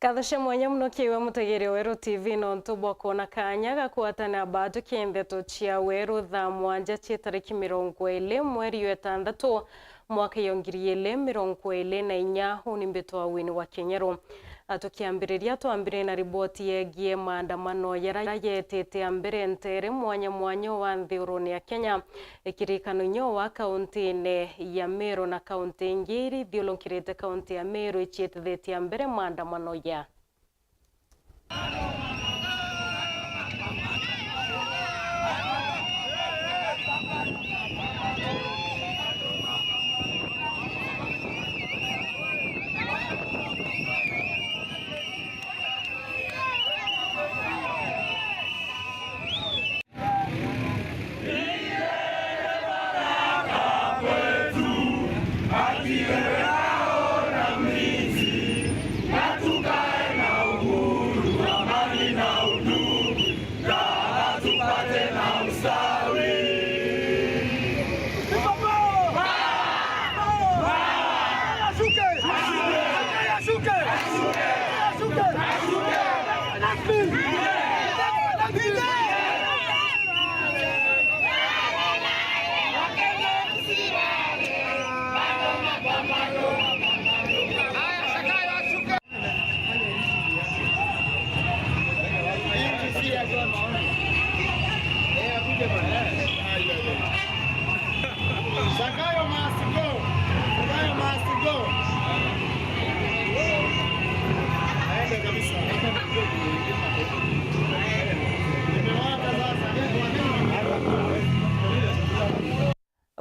Kathashe mwanya muno kiwa mutegere Weru TV nontu bwakona kanya gakwatana batu kiendeto chia Weru thaa mwanja cia tariki 20 mweri wa 6 mwaka 2024 huni mbitwa wini wa Kenyaru. Tukiambiriria twambire na riboti yegie maandamano yetete ambere ntere mwanya wa nthuruni ya Kenya ikirikano nyo wa kaunti ya Meru na kaunti ngiri thiolonkirite kaunti ya Meru ichietete ambere maandamano ya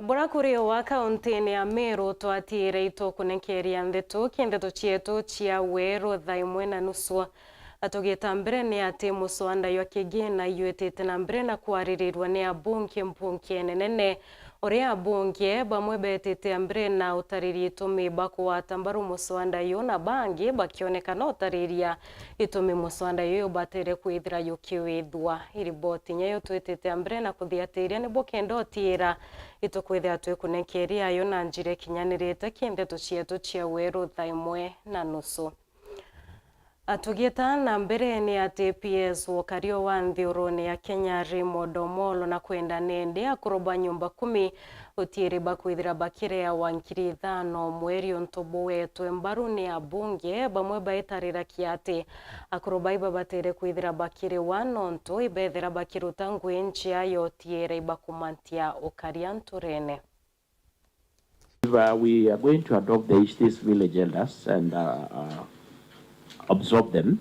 Burakurio wa kaunti ya Meru twatire ito kunekeria ndeto kiendeto chietu chia Weru thaa 1:30 atogeta mbere ni ati muswanda yo kigina yuetete na mbere na kwaririrwa ni abunge nenene oria abunge bamwe betete mbere na utariri itumi bakwata mbaru muswanda yo na bangi bakionekana utariria itumi muswanda yo batere kwithira yukiwithwa iriboti nyayo twetete mbere na kuthiatiria ni bokendo tira itokwithia twikunekeria yo na njire kinyanirite kiendeto chietu chia Weru thaa 1:30 Atugeta na mbere ni ati PS Wokario wa nthuruni ya Kenya Raymond Omolo na kwenda nende akuroba nyumba 10 utiiri bakwithira bakire ya wankiri 5 mweri ontobo wetu mbaruni ya bunge bamwe baitarira kiati akuroba iba batere kwithira bakire wanonto ibethira bakiruta ngwe nchi ayo tiere ibakumantia okarianturene. We are going to adopt these village elders and absorb them,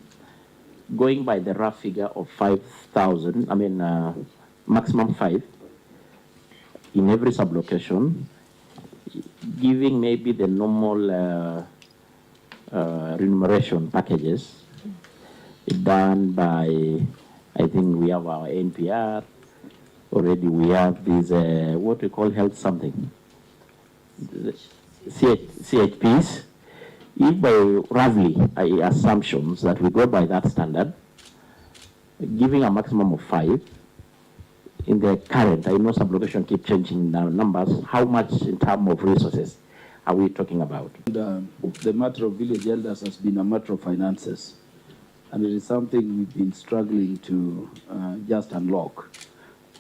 going by the rough figure of 5,000, maximum 5 in every sublocation, giving maybe the normal remuneration packages done by, I think we have our NPR, already we have these, what we call health something, CHPs. If by roughly assumptions that we go by that standard, giving a maximum of 5, in the current, I know sublocation keep changing the numbers, how much in terms of resources are we talking about? The matter of village elders has been a matter of finances, and it is something we've been struggling to just unlock.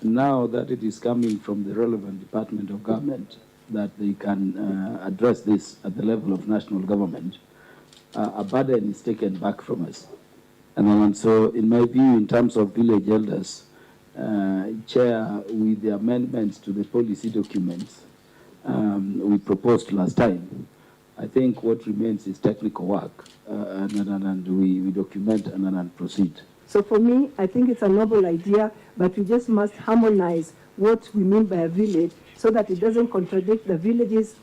Now that it is coming from the relevant department of government, that they can address this at the level of national government, a burden is taken back from us. And so, in my view, in terms of village elders, Chair, with the amendments to the policy documents we proposed last time, I think what remains is technical work, and we document and proceed. So for me, I think it's a noble idea, but we just must harmonize what we mean by a village so that it doesn't contradict the villages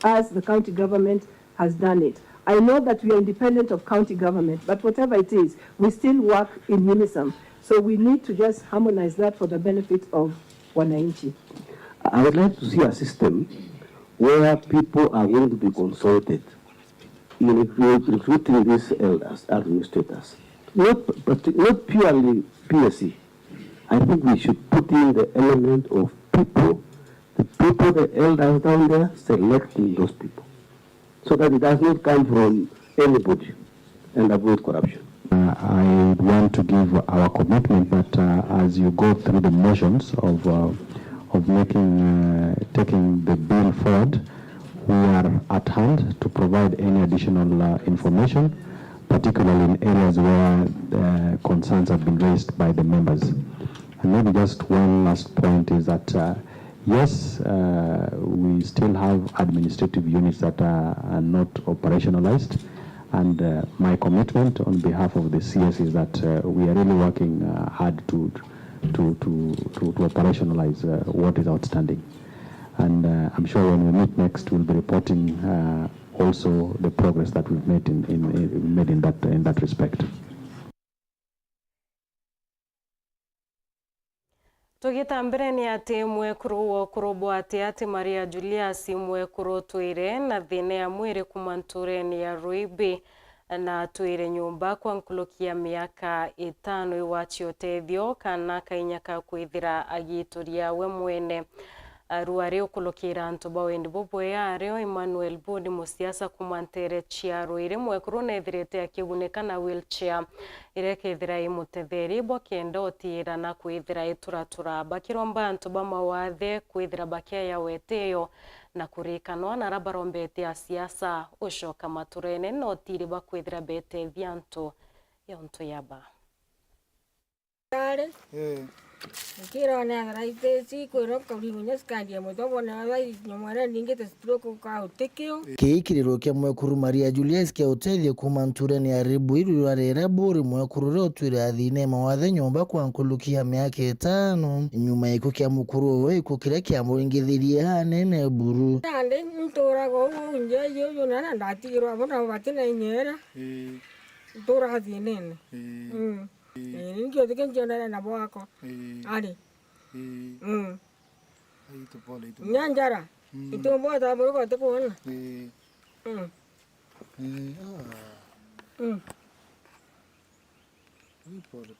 as the county government has done it. I know that we are independent of county government, but whatever it is, we still work in unison. So we need to just harmonize that for the benefit of wananchi. I would like to see a system where people are going to be consulted in recruiting these elders, administrators. Not purely PSC. I think we should put in the element of people, the elders down there selecting those people, so that it does not come from anybody. and avoid corruption. I want to give our commitment that as you go through the motions of taking the bill forward, we are at hand to provide any additional information, particularly in areas where concerns have been raised by the members. And maybe just one last point is that yes, we still have administrative units that are not operationalized. And my commitment on behalf of the CS is that we are really working hard to operationalize what is outstanding. And I'm sure when we meet next, we'll be reporting also the progress that we've made in that respect. Tugitambire ni ati mwekuru wo kurobwate ati Maria Julius mwekuru twire na thine ya mwiri kumanture ni ya Ruibi na twire nyumba kwa nkulukia miaka 5 iwachi otethio kana kainyaka kwithira agituria we mwene ruari ukulukira antu bawendi bobwe areo Emmanuel Budi musiasa kumantere chia Ruire mwekuru nethirite akiguneka na wheelchair irekethira imutetheri bokenda otira na kwithira ituratura bakiromba antu bamawathe kwithira bakia ya weteyo na kurikanwa na rabarombete ya siasa ushoka maturene no tiri bakwithira bete vyanto yonto yaba kira na raite si ko ro ka ri munya skandi mo to bona vai nyomara ninge te stroke ka utekio kiikiriro kia mwekuru Maria Julius kia utethio kumanture ni aribu iru arera buri mwekuru ro twire athine mawathe nyomba kwa nkulukia miaka 5 nyuma iko kia mukuru we iko kira kia muringithirie hanene buru ande ntora go unje yo na ndatiro abona batina nyera ntora hathine Ningyo tikenjona na bwako. Ali. Itu pole itu. Nyanjara. Itu mbo ta bro ko te ko na.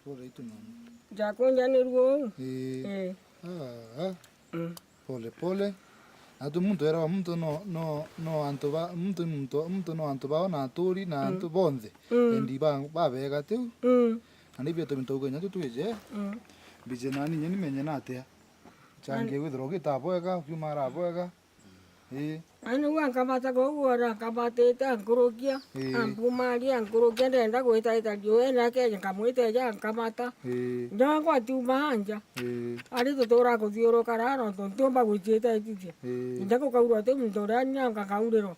Pole itu mama. Jako njani ruo. Pole. Atu muntu era muntu no antoba muntu no antoba na tori na anto bonde. Endi ba vega tu. Ani bia to ganya tu je bije nani nyeni menye na atia change withroge ta boega kumara boega anu wa kamata go wora kamate ta ngurugia ampumari ngurugia ndenda goita ita jo na ke nkamwite ja kamata nda kwa tu manja ari to tora ko dioro kararo to tomba gujeta itije ndako kauro te mndorani anga kaurero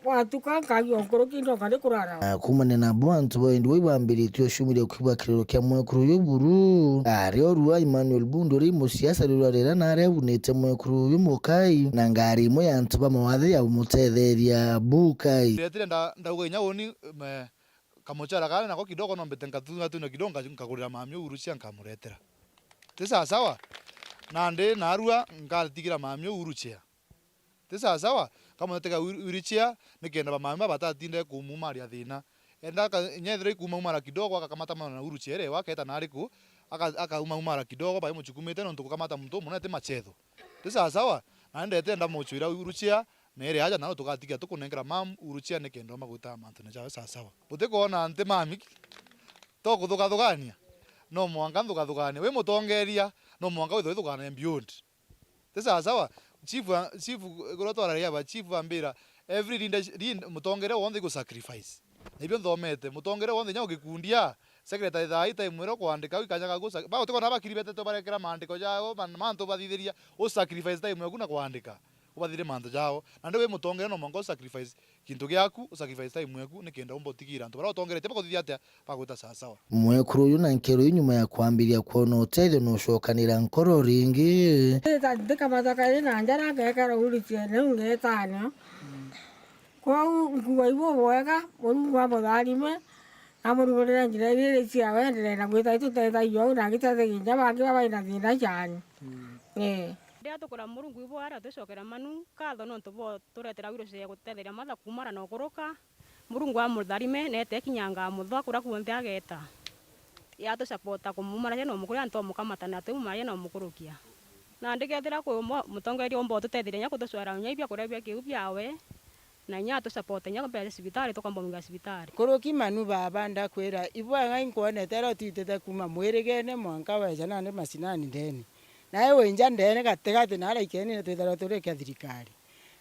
kwa tukanga yo ngurugi ndo kale kurara kumane na bwantu boendi wibambirite oshumire kwibwa kiriro kya mwekuru y'uburu ari orua Emmanuel Bundori musiasa rurarera na arebunete mwekuru y'umukai na ngari mo yantu bamawathe ya umutetheria bukai retire ndauga nya woni kamochara kale nako kidogo no mbetenga tu na kidonga nkagurira mamyo urucia nkamuretera tesa sawa nande narua ngatigira mamyo urucia tesa sawa kama nataka urucia nikenda bamama batatinde kumumaria thina enda nyethire kumumara kidogo akakamata mana urucia ere waketa nariku akaumumara kidogo bae muchukumete no ntukamata mtu munete machetho tesa sawa nande tenda muchuira urucia nere aja nalo tukatikia tukunengera mam urucia nekendo maguta mantu neja sawa utekona ante mami toko thugania no mwanga thugania we mutongeria no mwanga we thugania beyond tesa sawa chief gurotwara ya chief ambira every rinda mutongere wonde go sacrifice ibyo nthomete mutongere wonde nyago gikundia secretary thaita imwero kwandika wikanyaga go ba utekona bakiribete to barekera mandiko jao manto bathithiria o sacrifice time yakuna kwandika ubathire manto jao na ndewe mutongere no mongo sacrifice kintu gyaku sacrifice time yaku nikenda umbotigira nto bara utongerete bakuthithia atia baguta sawa mwekuru uyu na nkero nyuma ya kwambiria kuona utethio no shokanira nkoro ringi ndika mataka ina njara ngekara ulitie ne ngetano kwa nguwa ibo boega onu wa bodalime amurugorera njira ile cia wendere na gwita ituteta yo na gitete ginya bangi baba ina thina cyane ndia tukura murungu ibo ara tucokera manu katho no tubo turetera wiro cia gutetheria matha kumara no guruka murungu wa mutharime nete kinyanga muthwa kura kuonde ageta ya tu support kumumara no mukuri anto mukamata na tu mari no mukurukia na ndikethira ku mutongeria ombo tutetheria nya kutucwara nya ibia kurebia kiubia we na nya to support nya ko sibitari to kambo sibitari koroki manu baba ndakwira ibwa ngai nkone tero titete kuma mwiregene mwanka weja nane masinani ndeni naye wenja ndene gategate nara ikeni ne twithara tureke thirikari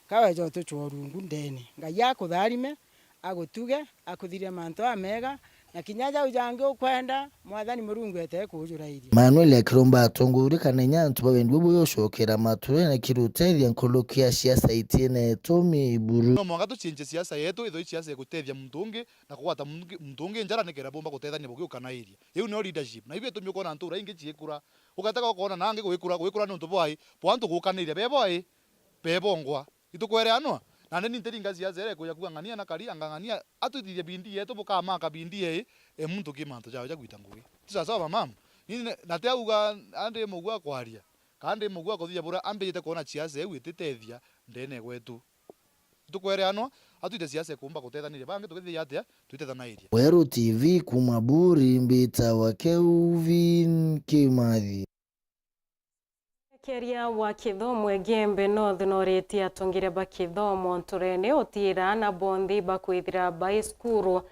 kaweja tuchorungu ndeni ngai yakutharime agutuge akuthire manto amega na kinyaja ujange ukwenda mwathani murungu ete kujurairie Manuel Akiromba atongurikana nyantu babendi bobo yoshokera mature na kirutethia nkulukia siasa itine Tomi Iburu no mwanga tuchinje siasa yetu itho siasa gutethia mtungi na kuwata mtungi njara nikera bomba gutethania bugiuka na iria iu no leadership na ibyo tumyo kona ntura ingi chiekura ugataka kuona nange gwikura no ntuboi pwantu gukaniria beboi bebongwa itukwere anwa na nini nteringa siasa ere kuya kuangania na kali angangania atutithia bindi yetu bukamaka bindi ye muntu kimanto chao cha gwita ngui sasa mama nini nateuga ande mugwa kwaria kandi mugwa kuthia bura ambite kuona siasa eu ititethia ndene gwetu tukwere ano atwite siasa kumba gutethanire bange tukithia atia twitethanirie Weru TV kumaburi mbita wa Kelvin Kimathi Keria wa kithomo Gembe North noreti atongire ba kithomo nturene otira na bondi bakwithira ba skuru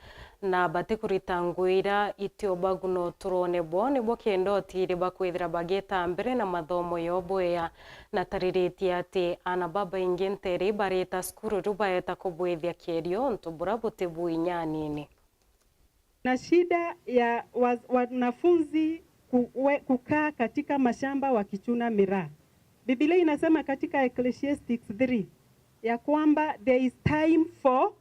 na batikuritanguira itio baguno turone bone bokendo otire bakwithira bageta mbere na mathomo yoboya na tarireti ati ana baba ingentere bareta skuru rubaeta kubwithia kerio ntubura butebu inyanini na shida ya wanafunzi kukaa katika mashamba wakichuna miraa. Biblia inasema katika Ecclesiastes 3 ya kwamba there is time for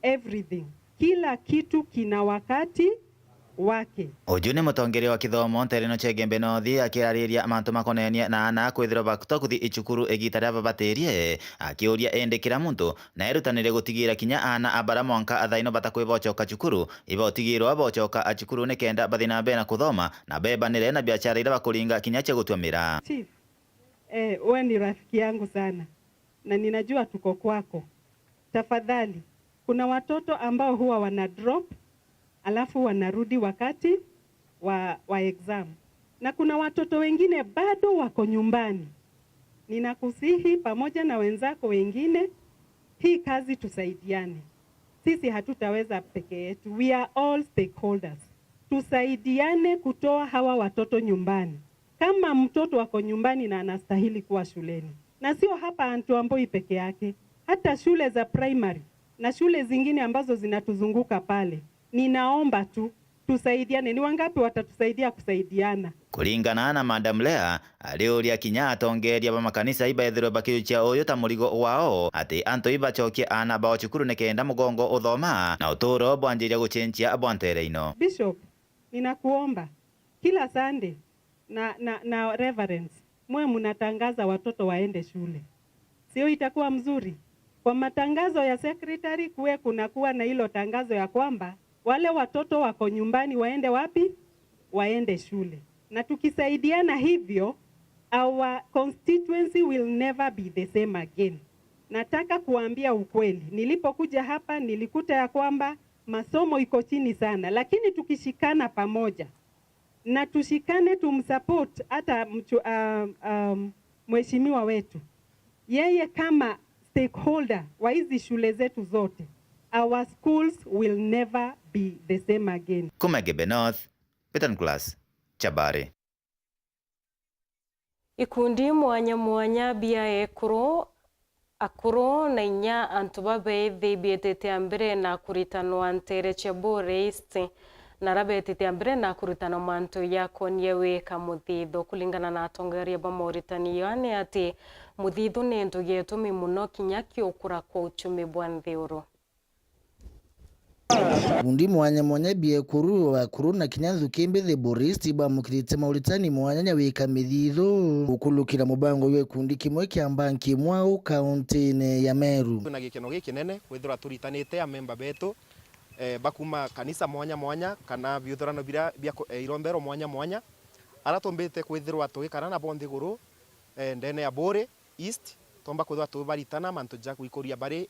everything. Kila kitu kina wakati wake. Ujune mutongeria wa kithomo ntereno cha Gembe North akirariria mantu makonenia na ana kwithira bakto kuthi ichukuru egita ria babaterie akiuria ende kila muntu na erutanire gutigira kinya ana abara mwanka athaino batakwibochoka chukuru ibotigirwa bochoka achukuru ne kenda bathina be na kuthoma na bebanire na biashara ira bakuringa kinya cha gutwamira. Chief, wewe ni rafiki yangu sana na ninajua tuko kwako. Tafadhali, kuna watoto ambao huwa wana drop alafu wanarudi wakati wa exam. Na kuna watoto wengine bado wako nyumbani. Ninakusihi pamoja na wenzako wengine, hii kazi tusaidiane. Sisi hatutaweza peke yetu. We are all stakeholders. Tusaidiane kutoa hawa watoto nyumbani. Kama mtoto wako nyumbani na anastahili kuwa shuleni. Na sio hapa Antuamboi peke yake, hata shule za primary na shule zingine ambazo zinatuzunguka pale. Ninaomba tu tusaidiane. Ni wangapi watatusaidia kusaidiana? Kuringana na Madam Lea aliuria kinya atongeria ba makanisa ibaithiro bakiuchia uyu ta murigo wao ati anto ibachokie ana ba chukuru ne kenda mugongo uthoma na uturo bwanjiria guchenjia abwantereino. Bishop, ninakuomba kila Sunday na reverends mwe mnatangaza watoto waende shule. Sio itakuwa mzuri? Kwa matangazo ya secretary kunakuwa na hilo tangazo ya kwamba wale watoto wako nyumbani waende wapi? Waende shule. Na tukisaidiana hivyo, our constituency will never be the same again. Nataka kuambia ukweli. Nilipokuja hapa nilikuta ya kwamba masomo iko chini sana, lakini tukishikana pamoja na tushikane tumsupport hata mheshimiwa wetu. Yeye kama stakeholder wa hizi shule zetu zote, our schools will never be the same again. Kuma Gembe North, Peter Class, Chabare. Ikundi mwanya bia akuro na inya antubabe thibietete ambere na kuritanwa ntere Chabore East na rabetete ambere na kuritana manto yako nyewe kamuthitho kulingana na atongoria ba Mauritania ane ati muthitho ni ndugi etumi muno kinya kiukura kwa uchumi bwa ntheuro. Kundi mwanya bia kuru na kinyanzu kimbe the Boristi ba mukirite Mauritania mwanya wika mithitho ukulukira mubango we kundi kimwe kya banki mwao kaunti ya Meru. Tuna gikeno gikinene kwithira turitanite a member betu bakuma kanisa mwanya kana biuthorano bia irombero mwanya ara tombete kwithirwa tugikana na bondi guru ndene ya Bore East tomba kwithwa tubaritana mantu ja kuikoria bari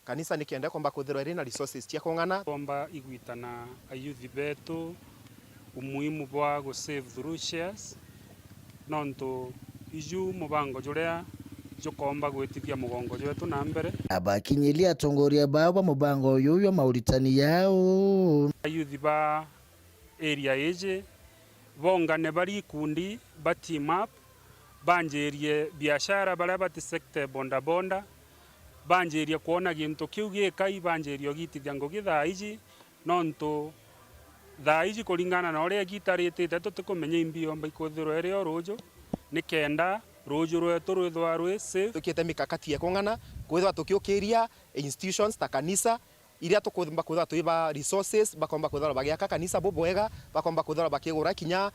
kanisa nikienda komba kwithirwa iri na resources cia kongana tomba igwitana ayuthi betu umuhimu bwa go save through shares nonto iju mubango juria jukomba gwitithia mugongo jwetu na mbere. Abakinyilia atongoria bao ba mubango yuyo mauritani yao Youth ba area eje bongane bari kundi ba team up banjerie biashara bara bati sector bonda bonda banjerie kuona gintu kiu gikai banjerie gitithia ngogi thaiji nonto thaiji kuringana na uria gitaritite tutikumenya imbio mba ikuthirwo eri orujo nikenda rujo rwetu rwithwa rwi safe tukite mikakati ya kongana kwithwa tukiukiria institutions ta kanisa iria tukumba kwithwa tuiba resources bakomba kwithwa bagiaka kanisa bobwega bakomba kwithwa bakigura kinya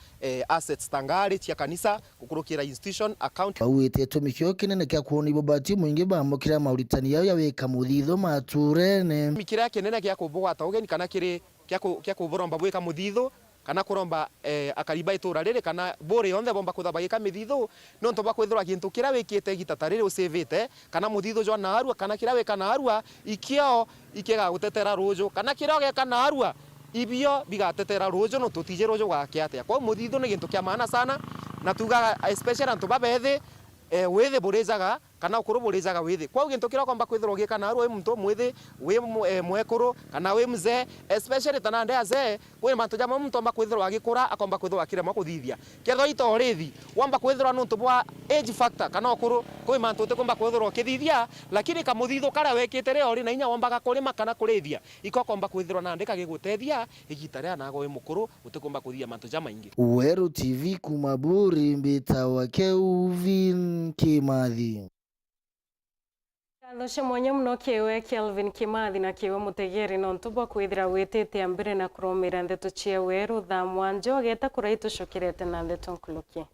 assets tangari cia kanisa gukurukira institution account bawite tumikio kinene kya kuona ibobati mwingi bamukira mauritani yao yaweka muthitho maturene mikira kinene kya kubugwa ta ugeni kana kiri kya kuboromba bweka muthitho kana kuromba akariba itura riri kana bore yonde bomba kwithwa bagika mithitho nonto bakwithwa gintu kira wikite gitatarire usevete kana muthitho jwa na arua kana kira weka na arua ikio ikega gutetera rujo kana kira geka na arua ibio bigatetera rujo no tutije rujo gwake atia kwa muthitho ni gintu kya maana sana na tuga especially antu babethe wethe borezaga kana ukuru borezaga wethe kwa gintu kira kwamba kwithwa gika na arua muntu mwethe we mwekuru kana we mzee especially tanande aze we mantu jama muntu amba kwithwa agikura akomba kwithwa akire makuthithia ketho ito rithi wamba kwithwa nuntu bwa age factor kana ukuru kwe mantu te komba kwithwa kithithia lakini kamuthitho kara wekite re ori na inya wamba kulima kana kurithia iko komba kwithwa na ndika gigutethia igitare nago we mukuru utikomba kuthia mantu jama ingi Weru TV kumaburi mbita wa Kelvin Kimathi Thoshe mwanya muno kiwe Kelvin Kimathi na kiwe mutegeri no ntubo kwithira witete ambere na kuromera ndeto cia weru tha mwanjo geta kuraitu shokirete na ndeto nkuluki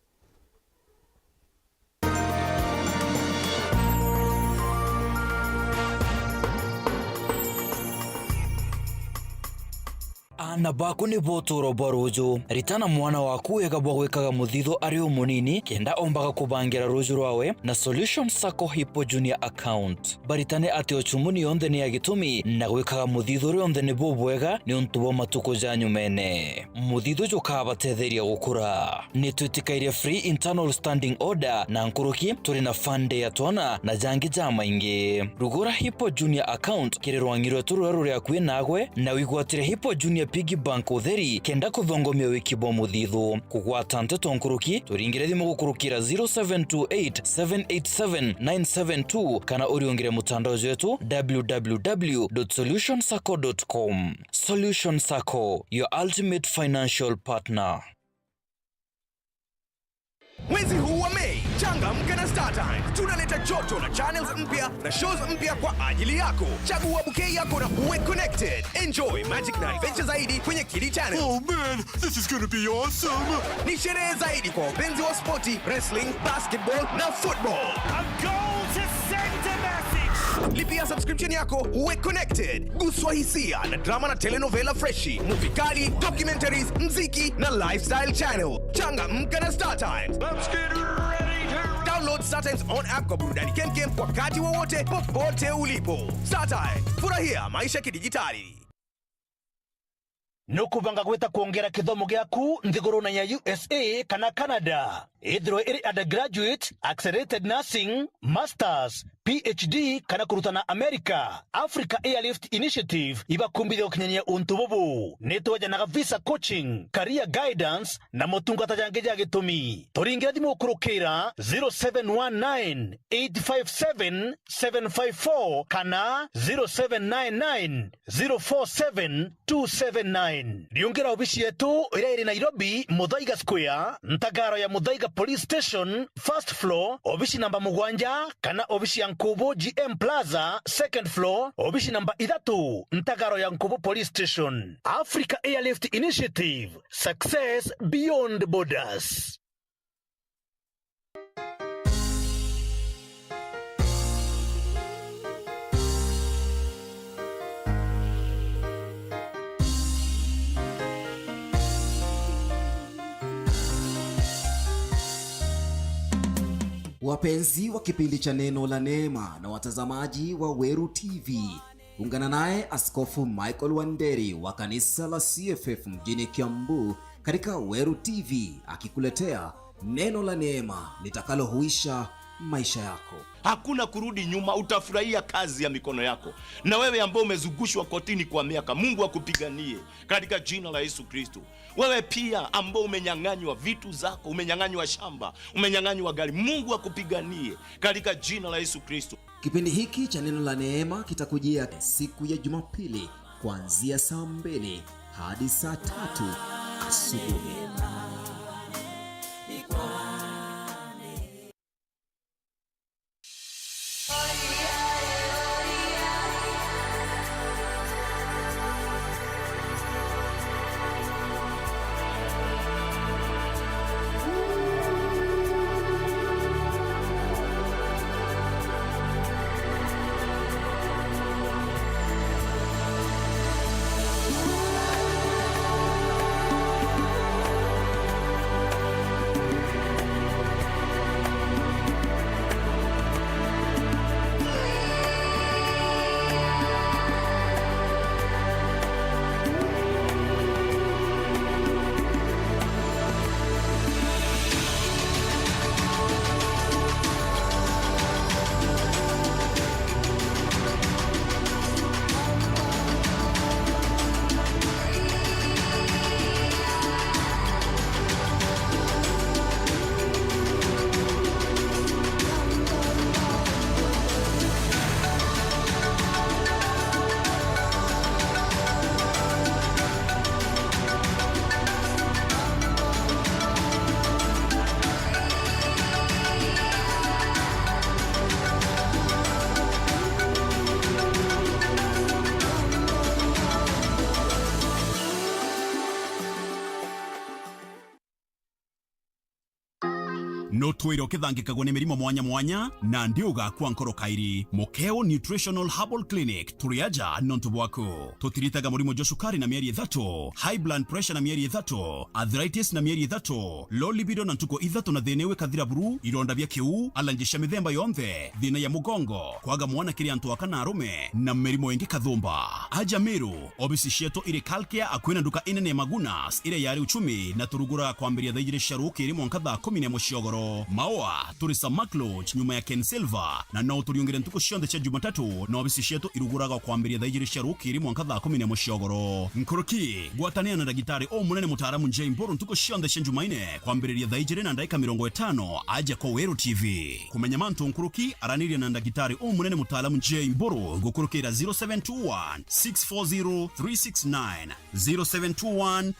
Ana baku ni botoro barujo ritana mwana waku ega bwekaga muthitho ari umunini kenda ombaga kubangira rujo rwawe na Solution Sacco Hippo Junior account baritane ati ochumuni yonde ni agitumi na gwekaga muthitho rionde ni bobwega ni untubo matuko janyu mene muthitho joka batetheria gukura ni twitikaire free internal standing order na nkuruki turi na fande ya twana na jangi jama ingi rugura Hippo Junior account kirerwangirwe tururu ya kwinagwe na wigwatire Hippo Junior Piggy Bank utheri kenda kuthongomia wikibo muthithu kugwata nteto nkuruki turingire thimu gukurukira 0728787972 kana uriongire mutandao wetu www.solutionsacco.com. Solution Sacco, your ultimate financial partner. Mwezi huu wa Mei, changamka na StarTimes. Tunaleta joto na channels mpya na shows mpya kwa ajili yako. Chagua bouquet yako na uwe connected. Enjoy magic na adventure zaidi kwenye Kili Channel. Oh man, this is gonna be awesome. Ni sherehe zaidi kwa wapenzi wa spoti, wrestling, basketball na football. A goal to send a message. Lipia subscription yako uwe connected. Guswa hisia na drama na telenovela freshi, movie kali, documentaries, mziki na lifestyle channel. Changamka na StarTimes. Let's get ready to download StarTimes on app kwa burudani kemkem wakati wowote popote ulipo. StarTimes, furahia maisha kidijitali. Nukubanga gweta kuongera kithomo gyaku nthiguruna ya USA kana Canada ithiro iri undergraduate, accelerated nursing, masters, PhD kana kurutana America. Africa Airlift Initiative ibakumbithia ukinyania untu bubu nitwajanaga visa coaching, career guidance na motungata jange ja gitumi turingira thimu ukurukira 0719857754 kana 0799047279 riungira obishi yetu ira iri Nairobi Muthaiga Square ntagaro ya Muthaiga Police Station first floor obishi namba 7 kana obishi ya Nkubu GM Plaza second floor obishi namba 3 ntagaro ya Nkubu Police Station. Africa Airlift Initiative, success beyond borders. Wapenzi wa kipindi cha Neno la Neema na watazamaji wa Weru TV, ungana naye Askofu Michael Wanderi wa kanisa la CFF mjini Kiambu katika Weru TV akikuletea neno la neema litakalohuisha maisha yako. Hakuna kurudi nyuma, utafurahia kazi ya mikono yako. Na wewe ambao umezungushwa kotini kwa miaka, Mungu akupiganie katika jina la Yesu Kristo. Wewe pia ambao umenyang'anywa vitu zako, umenyang'anywa shamba, umenyang'anywa gari, Mungu akupiganie katika jina la Yesu Kristo. Kipindi hiki cha Neno la Neema kitakujia siku ya Jumapili kuanzia saa 2 hadi saa 3 asubuhi. no twiro kithangikagwo ni mirimo mwanya mwanya na ndiuga kwa nkoro kairi. Mokeo Nutritional Herbal Clinic turiaja nontu bwaku tutiritaga murimo jo sukari na mieri 3, high blood pressure na mieri 3, arthritis na mieri 3, low libido na ntuko 3 na thinewe kathira buru, ironda bya kiu, alangisha mithemba yonthe, thina ya mugongo, kwaga mwana kiri antu akana arume na mirimo ingi kathumba. Aja Meru obisi sheto iri kalkia akwina nduka inene ya Magunas ire yari uchumi na turugura kwambiria thaigire sharuki iri mwanka thaa 10 muciogoro. Maoa turisa Macloch nyuma ya Ken Silva na no turiongere ntuko shionde cha Jumatatu na obisi sheto iruguraga kwambiria thaigire sharuki iri mwanka thaa 10 muciogoro. Nkoroki gwatania na dagitari o munene mutaramu Njei Mburu ntuko shionde cha Jumaine kwambiria thaigire na ndaika 50 aja kwa Weru TV. Kumenya mantu Nkoroki araniria na dagitari o munene mutaramu Njei Mburu ngukurukira 0721 640 369 0721